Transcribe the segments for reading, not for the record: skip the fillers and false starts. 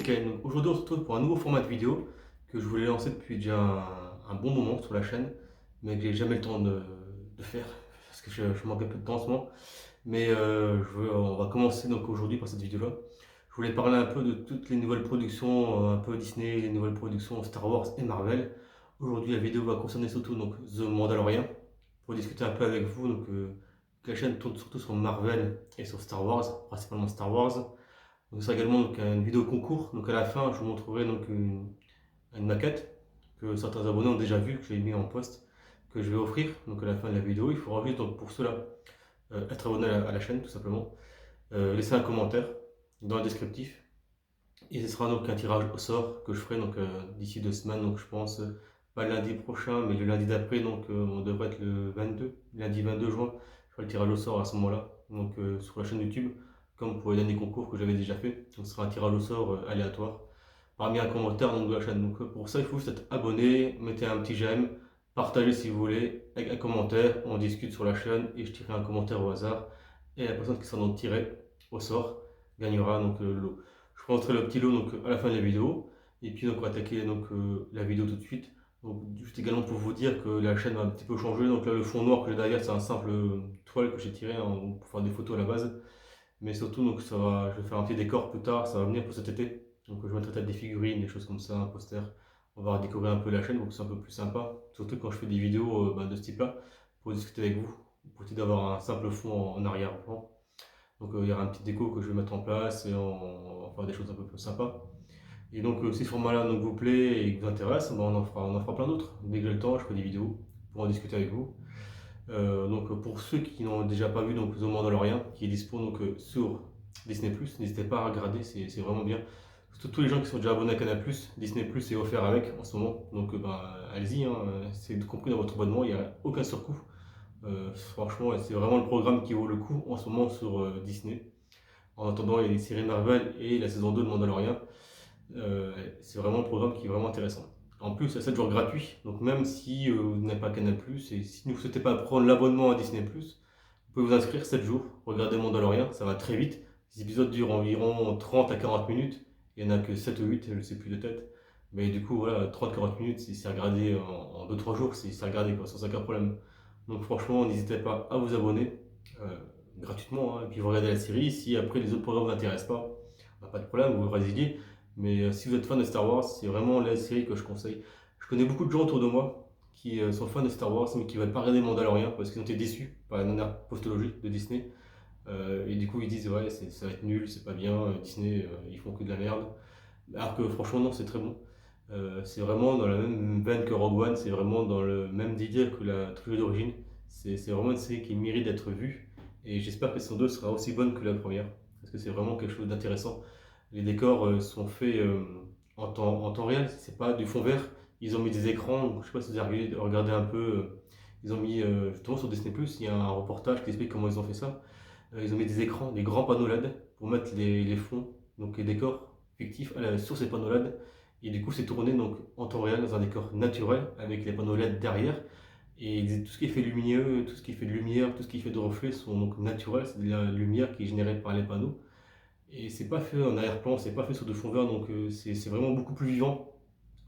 nickel. Donc, aujourd'hui, on se retrouve pour un nouveau format de vidéo que je voulais lancer depuis déjà un bon moment sur la chaîne, mais que j'ai jamais le temps de faire parce que je manque un peu de temps en ce moment. Mais on va commencer donc aujourd'hui par cette vidéo-là. Je voulais parler un peu de toutes les nouvelles productions, un peu Disney, les nouvelles productions Star Wars et Marvel. Aujourd'hui, la vidéo va concerner surtout donc The Mandalorian pour discuter un peu avec vous. Donc, la chaîne tourne surtout sur Marvel et sur Star Wars, principalement Star Wars. Donc, ce sera également donc, une vidéo concours. Donc à la fin, je vous montrerai donc une maquette que certains abonnés ont déjà vue, que j'ai mis en post, que je vais offrir. Donc à la fin de la vidéo, il faudra juste donc pour cela être abonné à la chaîne tout simplement, laisser un commentaire dans le descriptif. Et ce sera donc un tirage au sort que je ferai donc d'ici 2 semaines. Donc je pense pas le lundi prochain, mais le lundi d'après. Donc on devrait être le 22, lundi 22 juin. Je ferai le tirage au sort à ce moment-là. Donc sur la chaîne YouTube, comme pour les derniers concours que j'avais déjà fait. Donc ce sera un tirage au sort aléatoire parmi un commentaire donc, de la chaîne. Donc pour ça, il faut juste être abonné, mettez un petit j'aime, partagez si vous voulez, avec un commentaire, on discute sur la chaîne et je tirerai un commentaire au hasard. Et la personne qui sera donc tirée au sort gagnera donc le lot. Je vous montrerai le petit lot donc, à la fin de la vidéo. Et puis donc, on va attaquer donc, la vidéo tout de suite. Donc, juste également pour vous dire que la chaîne va un petit peu changer. Donc là, le fond noir que j'ai derrière, c'est un simple toile que j'ai tiré pour faire des photos à la base. Mais surtout, donc, je vais faire un petit décor plus tard, ça va venir pour cet été. Donc je mettrai peut-être des figurines, des choses comme ça, un poster. On va redécorer un peu la chaîne pour que ce soit un peu plus sympa. Surtout quand je fais des vidéos de ce type-là, pour discuter avec vous. Pour essayer d'avoir un simple fond en arrière-plan. Donc il y aura un petit déco que je vais mettre en place et on va faire des choses un peu plus sympas. Et donc si ce format-là donc, vous plaît et vous intéresse, ben, on en fera plein d'autres. Dès que j'ai le temps, je ferai des vidéos pour en discuter avec vous. Donc pour ceux qui n'ont déjà pas vu donc, The Mandalorian, qui est dispo donc, sur Disney+, n'hésitez pas à regarder, c'est vraiment bien. Surtout tous les gens qui sont déjà abonnés à Canal+, Disney+, est offert avec en ce moment. Donc ben, allez-y, hein, c'est compris dans votre abonnement, il n'y a aucun surcoût. Franchement, c'est vraiment le programme qui vaut le coup en ce moment sur Disney. En attendant les séries Marvel et la saison 2 de Mandalorian, c'est vraiment le programme qui est vraiment intéressant. En plus, c'est 7 jours gratuits, donc même si vous n'avez pas Canal+, et si vous ne souhaitez pas prendre l'abonnement à Disney+, vous pouvez vous inscrire 7 jours, regardez Mandalorian, ça va très vite. Les épisodes durent environ 30 à 40 minutes, il n'y en a que 7 ou 8, je ne sais plus de tête. Mais du coup, voilà, 30-40 minutes, c'est regardé en 2-3 jours, c'est regardé quoi, sans aucun problème. Donc franchement, n'hésitez pas à vous abonner euh, gratuitement, hein, et puis vous regardez la série. Si après les autres programmes ne vous intéressent pas, bah, pas de problème, vous résiliez. Mais si vous êtes fan de Star Wars, c'est vraiment la série que je conseille. Je connais beaucoup de gens autour de moi qui sont fans de Star Wars, mais qui ne veulent pas regarder Mandalorian parce qu'ils ont été déçus par la dernière postologie de Disney. Et du coup, ils disent ouais, ça va être nul, c'est pas bien, Disney, ils font que de la merde. Alors que franchement, non, c'est très bon. C'est vraiment dans la même veine que Rogue One, c'est vraiment dans le même délire que la trilogie d'origine. C'est vraiment une série qui mérite d'être vue. Et j'espère que saison 2 sera aussi bonne que la première. Parce que c'est vraiment quelque chose d'intéressant. Les décors sont faits en temps réel, c'est pas du fond vert. Ils ont mis des écrans, donc je sais pas si vous avez regardé un peu. Ils ont mis, justement sur Disney, il y a un reportage qui explique comment ils ont fait ça. Ils ont mis des écrans, des grands panneaux LED pour mettre les fonds, donc les décors fictifs sur ces panneaux LED. Et du coup, c'est tourné donc en temps réel dans un décor naturel avec les panneaux LED derrière. Et tout ce qui est fait lumineux, tout ce qui est fait de lumière, tout ce qui est fait de reflets sont donc naturels. C'est de la lumière qui est générée par les panneaux. Et c'est pas fait en arrière-plan, c'est pas fait sur de fond vert, donc c'est vraiment beaucoup plus vivant.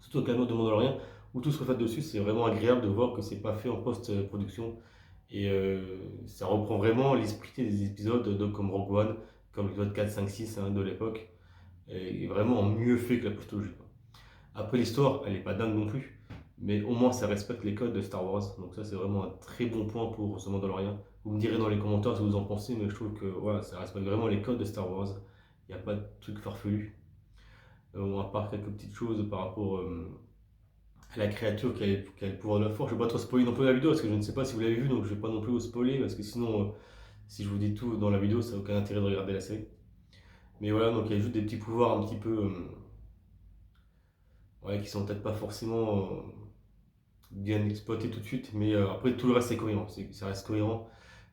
Surtout avec la note de Mandalorian, où tout se reflète dessus, c'est vraiment agréable de voir que c'est pas fait en post-production. Et ça reprend vraiment l'esprit des épisodes comme Rogue One, comme l'épisode 4, 5, 6 de l'époque, et vraiment mieux fait que la postologie. Après l'histoire, elle est pas dingue non plus, mais au moins ça respecte les codes de Star Wars, donc ça c'est vraiment un très bon point pour ce Mandalorian. Vous me direz dans les commentaires ce que vous en pensez, mais je trouve que voilà, ça respecte vraiment les codes de Star Wars. Il n'y a pas de truc farfelu. À part quelques petites choses par rapport à la créature qui a le pouvoir de la force. Je ne vais pas trop spoiler non plus la vidéo parce que je ne sais pas si vous l'avez vu, donc je ne vais pas non plus vous spoiler parce que sinon, si je vous dis tout dans la vidéo, ça n'a aucun intérêt de regarder la série. Mais voilà, donc il y a juste des petits pouvoirs un petit peu. Ouais, qui sont peut-être pas forcément bien exploités tout de suite, mais après tout le reste c'est cohérent, ça reste cohérent.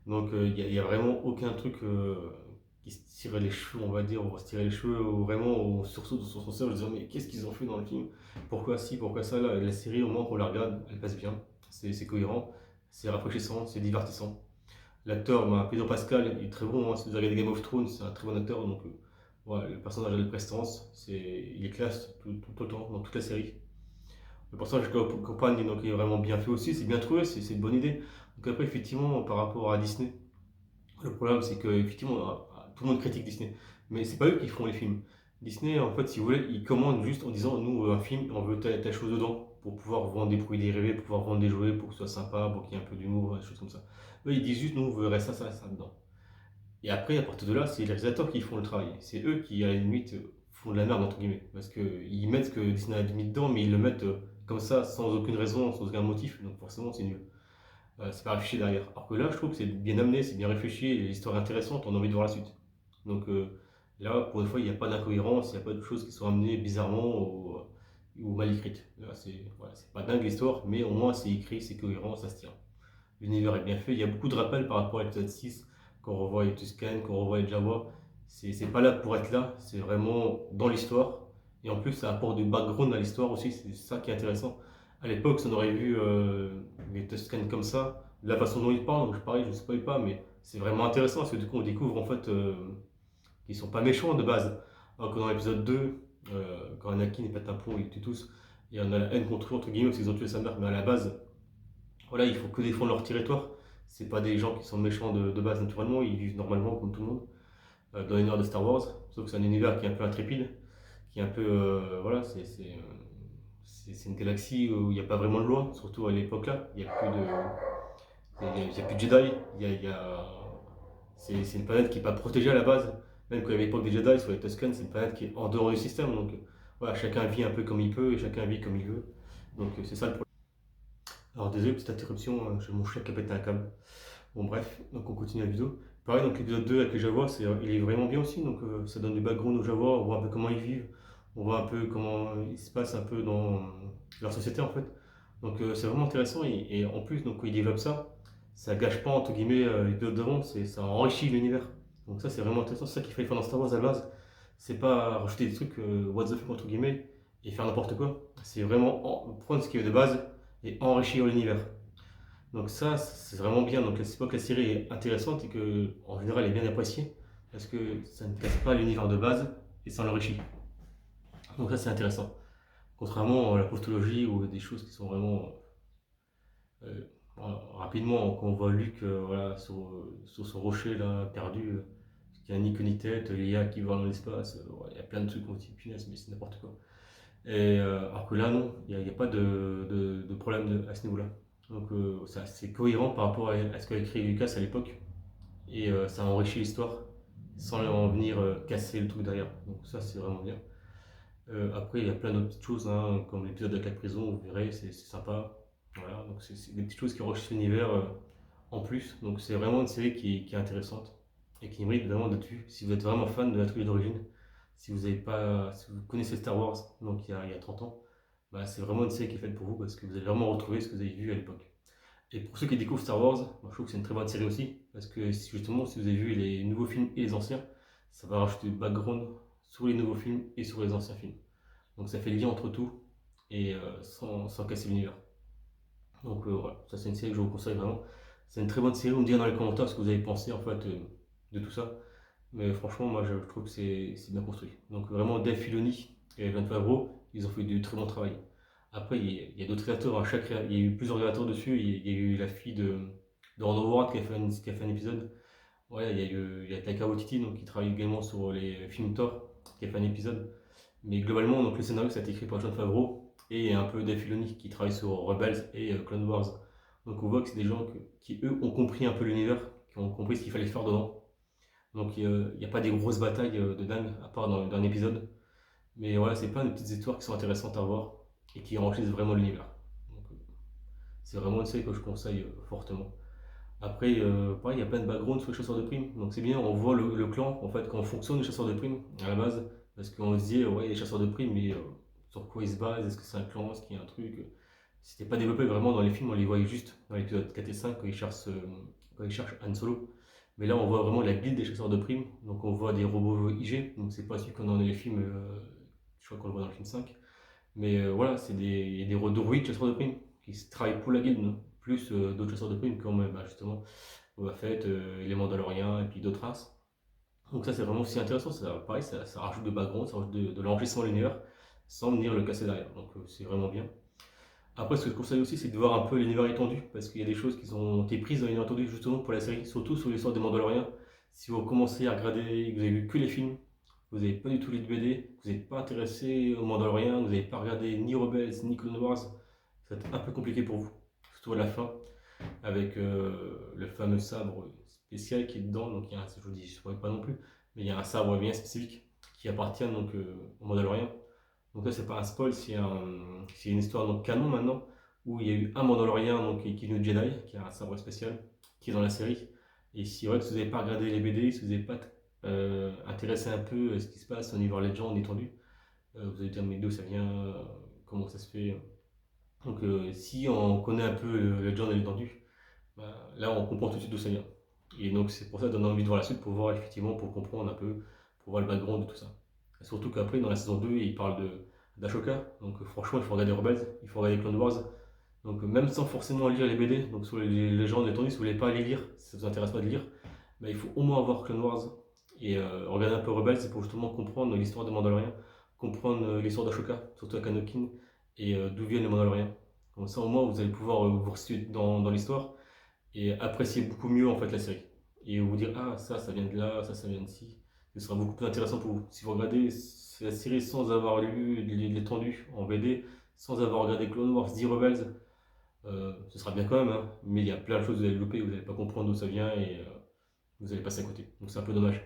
Donc il y a vraiment aucun truc qui se tirait les cheveux, on va dire, on va se tirer les cheveux, ou vraiment on sursaute sur son cerveau en se disant mais qu'est-ce qu'ils ont fait dans le film? Pourquoi si, pourquoi ça? Là, la série au moins qu'on la regarde, elle passe bien, c'est cohérent, c'est rafraîchissant, c'est divertissant. L'acteur, Pedro Pascal, il est très bon, hein. Si vous regardez Game of Thrones, c'est un très bon acteur, donc Ouais, le personnage a de prestance, il est classe tout le temps, dans toute la série. Le personnage de campagne donc, il est vraiment bien fait aussi, c'est bien trouvé, c'est une bonne idée. Donc après, effectivement, par rapport à Disney, le problème c'est que effectivement, tout le monde critique Disney, mais c'est pas eux qui font les films. Disney, en fait, si vous voulez, ils commandent juste en disant, nous, on veut un film, on veut telle chose dedans, pour pouvoir vendre des produits dérivés, pour pouvoir vendre des jouets, pour que ce soit sympa, pour qu'il y ait un peu d'humour, des choses comme ça. Eux, ils disent juste, nous, on veut ça dedans. Et après, à partir de là, c'est les réalisateurs qui font le travail. C'est eux qui, à la limite, font de la merde, entre guillemets. Parce qu'ils mettent ce que Disney a mis dedans, mais ils le mettent comme ça, sans aucune raison, sans aucun motif. Donc forcément, c'est nul. C'est pas réfléchi derrière. Alors que là, je trouve que c'est bien amené, c'est bien réfléchi, et l'histoire est intéressante, on a envie de voir la suite. Donc là, pour une fois, il n'y a pas d'incohérence, il n'y a pas de choses qui sont amenées bizarrement ou mal écrites. Là, c'est pas dingue l'histoire, mais au moins c'est écrit, c'est cohérent, ça se tient. L'univers est bien fait. Il y a beaucoup de rappels par rapport à l'épisode 6, qu'on revoit les Tusken, qu'on revoit les Jawa. C'est pas là pour être là, c'est vraiment dans l'histoire. Et en plus, ça apporte du background à l'histoire aussi, c'est ça qui est intéressant. À l'époque, on aurait vu les Tusken comme ça, de la façon dont ils parlent, donc pareil, je ne spoil pas, mais c'est vraiment intéressant parce que du coup, on découvre en fait qu'ils sont pas méchants de base. Alors que dans l'épisode 2, quand Anakin pète un plomb, ils tuent tous, et on a la haine contre eux, entre guillemets, parce qu'ils ont tué sa mère, mais à la base, voilà, il faut que défendre leur territoire. C'est pas des gens qui sont méchants de base naturellement, ils vivent normalement comme tout le monde dans l'univers de Star Wars. Sauf que c'est un univers qui est un peu intrépide, qui est un peu. Voilà, c'est une galaxie où il n'y a pas vraiment de loi, surtout à l'époque là. Il n'y a plus de. Il y a plus de Jedi. C'est une planète qui n'est pas protégée à la base. Même quand il y avait l'époque des Jedi sur les Tusken, c'est une planète qui est en dehors du système. Donc voilà, chacun vit un peu comme il peut et chacun vit comme il veut. Donc c'est ça le problème. Alors désolé, petite interruption, j'ai mon chien qui a pété un câble. Bon bref, donc on continue la vidéo. Pareil, donc l'épisode 2 avec les Jaguars, il est vraiment bien aussi, donc ça donne du background aux Jaguars, on voit un peu comment ils vivent, on voit un peu comment il se passe un peu dans leur société en fait. Donc c'est vraiment intéressant et en plus, donc, quand ils développent ça, ça gâche pas entre guillemets l'épisode d'avant, ça enrichit l'univers. Donc ça c'est vraiment intéressant, c'est ça qu'il fallait faire dans Star Wars à la base. C'est pas rajouter des trucs what the fuck entre guillemets et faire n'importe quoi. C'est vraiment prendre ce qui est de base et enrichir l'univers. Donc ça, c'est vraiment bien. Donc c'est pas que la série est intéressante et que en général elle est bien appréciée parce que ça ne casse pas l'univers de base et ça l'enrichit. Donc ça c'est intéressant. Contrairement à la postologie ou des choses qui sont vraiment euh, rapidement quand on voit Luke voilà, sur son rocher là perdu, qui a ni queue ni tête, l'IA qui va dans l'espace, ouais, il y a plein de trucs qu'on se dit punaise mais c'est n'importe quoi. Et alors que là non, il n'y a pas de problème à ce niveau-là. Donc c'est cohérent par rapport à ce qu'a écrit Lucas à l'époque. Et ça enrichit l'histoire sans en venir casser le truc derrière. Donc ça c'est vraiment bien. Après il y a plein d'autres petites choses, hein, comme l'épisode de la prison, vous verrez, c'est sympa. Voilà, donc c'est des petites choses qui enrichissent l'univers en plus. Donc c'est vraiment une série qui est intéressante et qui mérite vraiment d'être vue. Si vous êtes vraiment fan de la trilogie d'origine, si vous avez pas, si vous connaissez Star Wars, donc il y a 30 ans, bah, c'est vraiment une série qui est faite pour vous parce que vous allez vraiment retrouver ce que vous avez vu à l'époque. Et pour ceux qui découvrent Star Wars, moi, je trouve que c'est une très bonne série aussi, parce que justement, si vous avez vu les nouveaux films et les anciens, ça va rajouter du background sur les nouveaux films et sur les anciens films. Donc ça fait le lien entre tout et sans casser l'univers. Donc voilà, ça c'est une série que je vous conseille vraiment. C'est une très bonne série, vous me direz dans les commentaires ce que vous avez pensé en fait de tout ça. Mais franchement, moi je trouve que c'est bien construit. Donc vraiment, Dave Filoni et Jon Favreau, ils ont fait du très bon travail. Après, il y a d'autres créateurs, hein. Il y a eu plusieurs créateurs dessus. Il y a eu la fille de Ron Howard qui a fait un épisode. Ouais, il y a Taika Waititi donc, qui travaille également sur les films Thor, qui a fait un épisode. Mais globalement, donc, le scénario ça a été écrit par Jon Favreau et un peu Dave Filoni qui travaille sur Rebels et Clone Wars. Donc on voit que c'est des gens qui, eux, ont compris un peu l'univers, qui ont compris ce qu'il fallait faire dedans. Donc il n'y a pas des grosses batailles de dingue, à part dans un épisode. Mais voilà, c'est plein de petites histoires qui sont intéressantes à voir et qui enrichissent vraiment l'univers. Donc, c'est vraiment une série que je conseille fortement. Après, pareil, il y a plein de backgrounds sur les chasseurs de primes. Donc c'est bien, on voit le clan, en fait, comment fonctionnent les chasseurs de primes à la base. Parce qu'on se dit, ouais, les chasseurs de primes, mais sur quoi ils se basent? Est-ce que c'est un clan? Est-ce qu'il y a un truc? C'était pas développé vraiment dans les films, on les voyait juste dans l'épisode 4 et 5 quand ils cherchent Han Solo. Mais là, on voit vraiment la guilde des chasseurs de primes. Donc on voit des robots IG. Donc c'est pas celui qu'on a dans les films, je crois qu'on le voit dans le film 5. Mais voilà, il y a des droïdes chasseurs de primes qui travaillent pour la guilde, non plus d'autres chasseurs de primes comme bah, justement Boba Fett, les Mandaloriens et puis d'autres races. Donc ça c'est vraiment aussi intéressant, ça, pareil, ça rajoute de background, ça rajoute de l'enrichissement à l'univers sans venir le casser derrière. Donc c'est vraiment bien. Après, ce que je conseille aussi, c'est de voir un peu l'univers étendu, parce qu'il y a des choses qui ont été prises dans l'univers étendu justement pour la série, surtout sur l'histoire des Mandaloriens. Si vous commencez à regarder, et que vous avez vu que les films, vous n'avez pas du tout lu de BD, vous n'êtes pas intéressé aux Mandaloriens, vous n'avez pas regardé ni Rebels ni Clone Wars, ça va être un peu compliqué pour vous, surtout à la fin, avec le fameux sabre spécial qui est dedans. Donc, il y a je vous dis, je ne pourrais pas non plus, mais il y a un sabre bien spécifique qui appartient donc aux Mandaloriens. Donc là, c'est pas un spoil, c'est une histoire donc canon maintenant, où il y a eu un Mandalorien donc, qui est devenu Jedi, qui a un sabre spécial, qui est dans la série. Et si, ouais, si vous n'avez pas regardé les BD, si vous n'avez pas intéressé un peu à ce qui se passe au niveau Legend étendu, vous allez dire mais d'où ça vient, comment ça se fait. Donc si on connaît un peu Legend et l'étendue, bah, là on comprend tout de suite d'où ça vient. Et donc c'est pour ça que ça donne envie de voir la suite, pour voir effectivement, pour comprendre un peu, pour voir le background de tout ça. Et surtout qu'après, dans la saison 2, il parle d'Ashoka. Donc franchement, il faut regarder Rebels, il faut regarder Clone Wars. Donc même sans forcément lire les BD, donc sur les légendes étendues, si vous voulez pas les lire, si ça vous intéresse pas de lire, bah, il faut au moins voir Clone Wars et regarder un peu Rebels, c'est pour justement comprendre l'histoire des Mandaloriens, comprendre l'histoire d'Ashoka, surtout avec Anakin, et d'où viennent les Mandaloriens. Comme ça, au moins, vous allez pouvoir vous resituer dans l'histoire et apprécier beaucoup mieux en fait la série. Et vous dire, ah, ça vient de là, ça vient de ci. Ce sera beaucoup plus intéressant pour vous. Si vous regardez la série sans avoir lu l'étendue en BD, sans avoir regardé Clone Wars, The Rebels, ce sera bien quand même, hein, mais il y a plein de choses que vous allez louper, vous n'allez pas comprendre d'où ça vient et vous allez passer à côté. Donc c'est un peu dommage.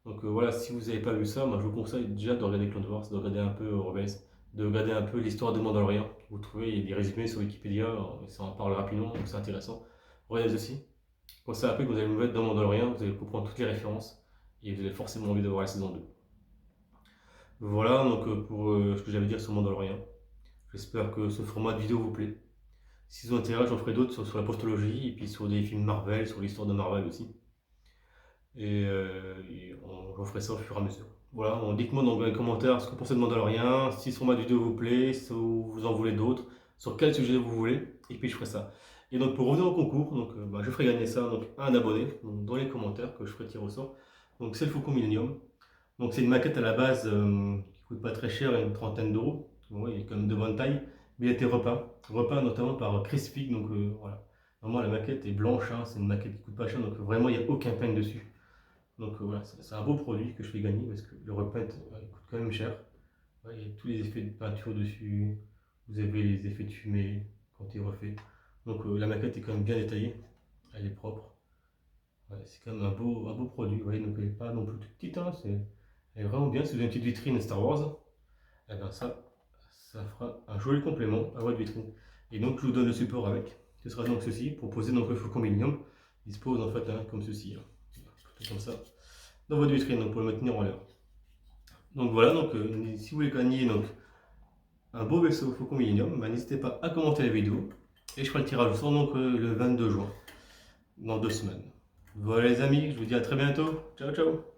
Donc voilà, si vous n'avez pas vu ça, moi je vous conseille déjà de regarder Clone Wars, de regarder un peu Rebels, de regarder un peu l'histoire de Mandalorian. Vous trouvez des résumés sur Wikipédia, ça en parle rapidement, donc c'est intéressant. Regardez aussi. Comme ça, après que vous allez vous mettre dans Mandalorian, vous allez comprendre toutes les références et vous avez forcément envie de voir la saison 2. Voilà donc pour ce que j'avais à dire sur Mandalorian. J'espère que ce format de vidéo vous plaît. Si vous intéresse, j'en ferai d'autres sur la postologie et puis sur des films Marvel, sur l'histoire de Marvel aussi. Et j'en ferai ça au fur et à mesure. Voilà, dites-moi dans les commentaires ce que vous pensez de Mandalorian, si ce format de vidéo vous plaît, si vous en voulez d'autres, sur quel sujet vous voulez, et puis je ferai ça. Et donc pour revenir au concours, donc, je ferai gagner ça donc, à un abonné, donc, dans les commentaires que je ferai tirer au sort. Donc c'est le Faucon Millennium. Donc c'est une maquette à la base qui coûte pas très cher, une trentaine d'euros. Bon, il est quand même de bonne taille, mais il a été repeint notamment par Chris Fig. Donc voilà, vraiment la maquette est blanche, hein, c'est une maquette qui coûte pas cher, donc vraiment il n'y a aucun pain dessus. Donc voilà, c'est un beau produit que je fais gagner parce que le repaint il coûte quand même cher. Ouais, il y a tous les effets de peinture dessus, vous avez les effets de fumée quand il est refait. Donc la maquette est quand même bien détaillée, elle est propre. Ouais, c'est quand même un beau produit, vous voyez, donc elle n'est pas non plus toute petite, hein, elle est vraiment bien. Si vous avez une petite vitrine Star Wars, eh ben ça fera un joli complément à votre vitrine. Et donc je vous donne le support avec. Ce sera donc ceci, pour poser donc le Faucon Millennium. Il se pose en fait hein, comme ceci, hein. Comme ça, dans votre vitrine, donc pour le maintenir en l'air. Donc voilà, donc si vous voulez gagner donc, un beau vaisseau Faucon Millennium, bah, n'hésitez pas à commenter la vidéo. Et je ferai le tirage au sort donc le 22 juin, dans 2 semaines. Voilà les amis, je vous dis à très bientôt. Ciao ciao.